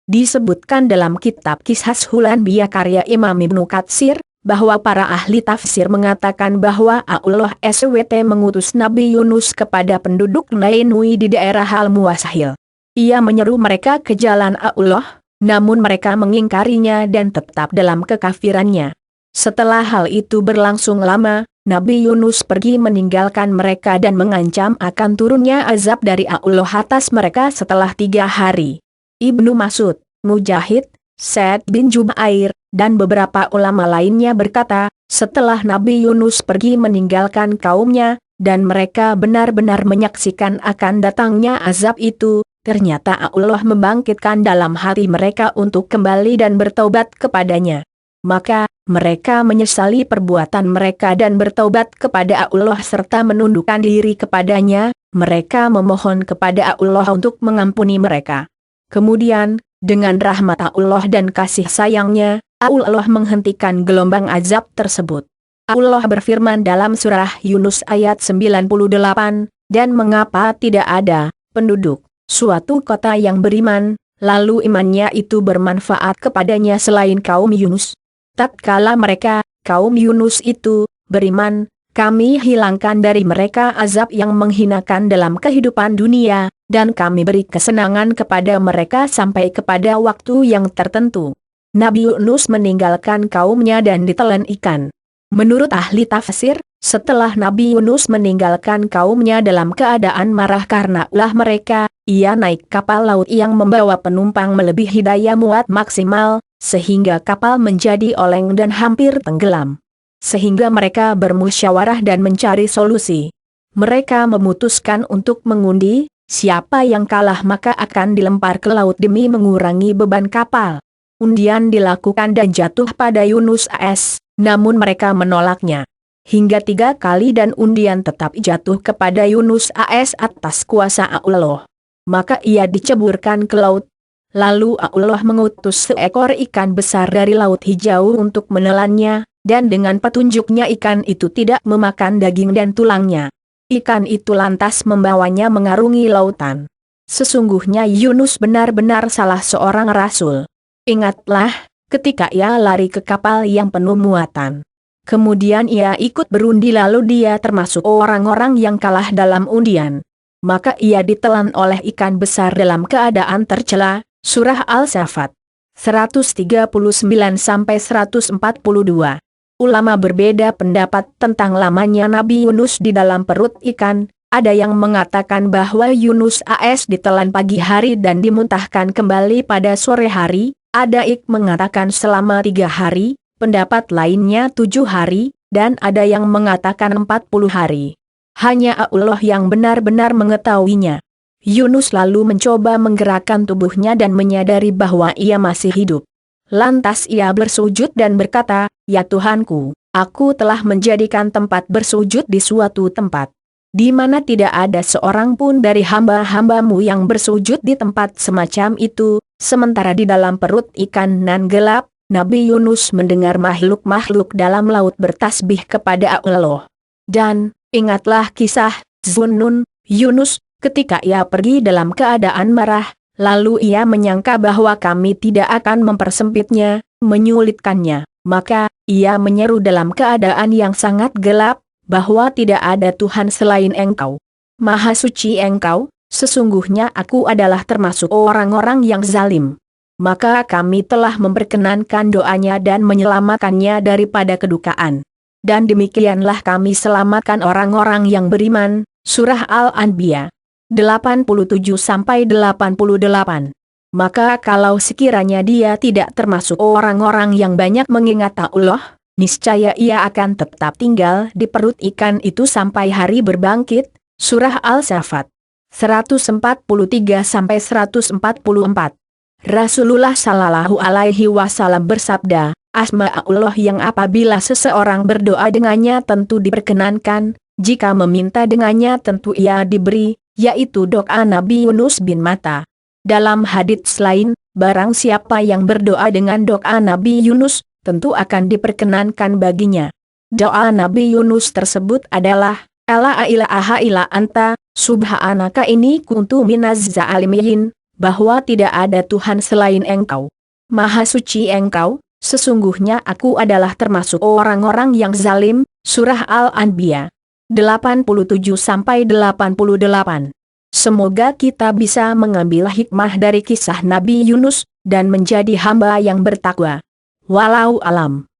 Disebutkan dalam kitab Kisah Hulanbiya karya Imam Ibnu Katsir, bahwa para ahli tafsir mengatakan bahwa Allah SWT mengutus Nabi Yunus kepada penduduk Nainui di daerah Al-Muwasahil. Ia menyeru mereka ke jalan Allah, namun mereka mengingkarinya dan tetap dalam kekafirannya. Setelah hal itu berlangsung lama, Nabi Yunus pergi meninggalkan mereka dan mengancam akan turunnya azab dari Allah atas mereka setelah 3 hari. Ibnu Mas'ud, Mujahid, Sa'd bin Jubair, dan beberapa ulama lainnya berkata, setelah Nabi Yunus pergi meninggalkan kaumnya, dan mereka benar-benar menyaksikan akan datangnya azab itu, ternyata Allah membangkitkan dalam hati mereka untuk kembali dan bertaubat kepadanya. Maka, mereka menyesali perbuatan mereka dan bertaubat kepada Allah serta menundukkan diri kepadanya, mereka memohon kepada Allah untuk mengampuni mereka. Kemudian, dengan rahmat Allah dan kasih sayangnya, Allah menghentikan gelombang azab tersebut. Allah berfirman dalam surah Yunus ayat 98, dan mengapa tidak ada penduduk suatu kota yang beriman, lalu imannya itu bermanfaat kepadanya selain kaum Yunus. Tatkala mereka, kaum Yunus itu, beriman, kami hilangkan dari mereka azab yang menghinakan dalam kehidupan dunia, dan kami beri kesenangan kepada mereka sampai kepada waktu yang tertentu. Nabi Yunus meninggalkan kaumnya dan ditelan ikan. Menurut ahli tafsir, setelah Nabi Yunus meninggalkan kaumnya dalam keadaan marah karena ulah mereka, ia naik kapal laut yang membawa penumpang melebihi daya muat maksimal, sehingga kapal menjadi oleng dan hampir tenggelam. Sehingga mereka bermusyawarah dan mencari solusi. Mereka memutuskan untuk mengundi, siapa yang kalah maka akan dilempar ke laut demi mengurangi beban kapal. Undian dilakukan dan jatuh pada Yunus AS, namun mereka menolaknya. Hingga 3 kali dan undian tetap jatuh kepada Yunus AS atas kuasa Allah. Maka ia diceburkan ke laut. Lalu Allah mengutus seekor ikan besar dari laut hijau untuk menelannya, dan dengan petunjuknya ikan itu tidak memakan daging dan tulangnya. Ikan itu lantas membawanya mengarungi lautan. Sesungguhnya Yunus benar-benar salah seorang rasul. Ingatlah, ketika ia lari ke kapal yang penuh muatan. Kemudian ia ikut berundi lalu dia termasuk orang-orang yang kalah dalam undian. Maka ia ditelan oleh ikan besar dalam keadaan tercela. Surah Al-Safat 139-142. Ulama berbeda pendapat tentang lamanya Nabi Yunus di dalam perut ikan. Ada yang mengatakan bahwa Yunus AS ditelan pagi hari dan dimuntahkan kembali pada sore hari. Ada yang mengatakan selama 3 hari, pendapat lainnya 7 hari, dan ada yang mengatakan 40 hari. Hanya Allah yang benar-benar mengetahuinya. Yunus lalu mencoba menggerakkan tubuhnya dan menyadari bahwa ia masih hidup. Lantas ia bersujud dan berkata, "Ya Tuhanku, aku telah menjadikan tempat bersujud di suatu tempat, di mana tidak ada seorang pun dari hamba-hambamu yang bersujud di tempat semacam itu." Sementara di dalam perut ikan nan gelap, Nabi Yunus mendengar makhluk-makhluk dalam laut bertasbih kepada Allah. Dan, ingatlah kisah Zunnun, Yunus, ketika ia pergi dalam keadaan marah, lalu ia menyangka bahwa kami tidak akan mempersempitnya, menyulitkannya, maka, ia menyeru dalam keadaan yang sangat gelap, bahwa tidak ada Tuhan selain Engkau. Maha suci Engkau, sesungguhnya aku adalah termasuk orang-orang yang zalim. Maka kami telah memperkenankan doanya dan menyelamatkannya daripada kedukaan. Dan demikianlah kami selamatkan orang-orang yang beriman. Surah Al-Anbiya 87-88. Maka kalau sekiranya dia tidak termasuk orang-orang yang banyak mengingat Allah, niscaya ia akan tetap tinggal di perut ikan itu sampai hari berbangkit. Surah Al-Safat 143-144. Rasulullah Shallallahu Alaihi Wasallam bersabda, asma Allah yang apabila seseorang berdoa dengannya tentu diperkenankan, jika meminta dengannya tentu ia diberi, yaitu doa Nabi Yunus bin Matta. Dalam hadits lain, barang siapa yang berdoa dengan doa Nabi Yunus, tentu akan diperkenankan baginya. Doa Nabi Yunus tersebut adalah, La ilaha illa anta, subhanaka inni kuntu minaz zalimin. bahwa tidak ada Tuhan selain Engkau. Maha suci Engkau, sesungguhnya aku adalah termasuk orang-orang yang zalim. Surah Al-Anbiya 87-88. Semoga kita bisa mengambil hikmah dari kisah Nabi Yunus, dan menjadi hamba yang bertakwa. Walau alam.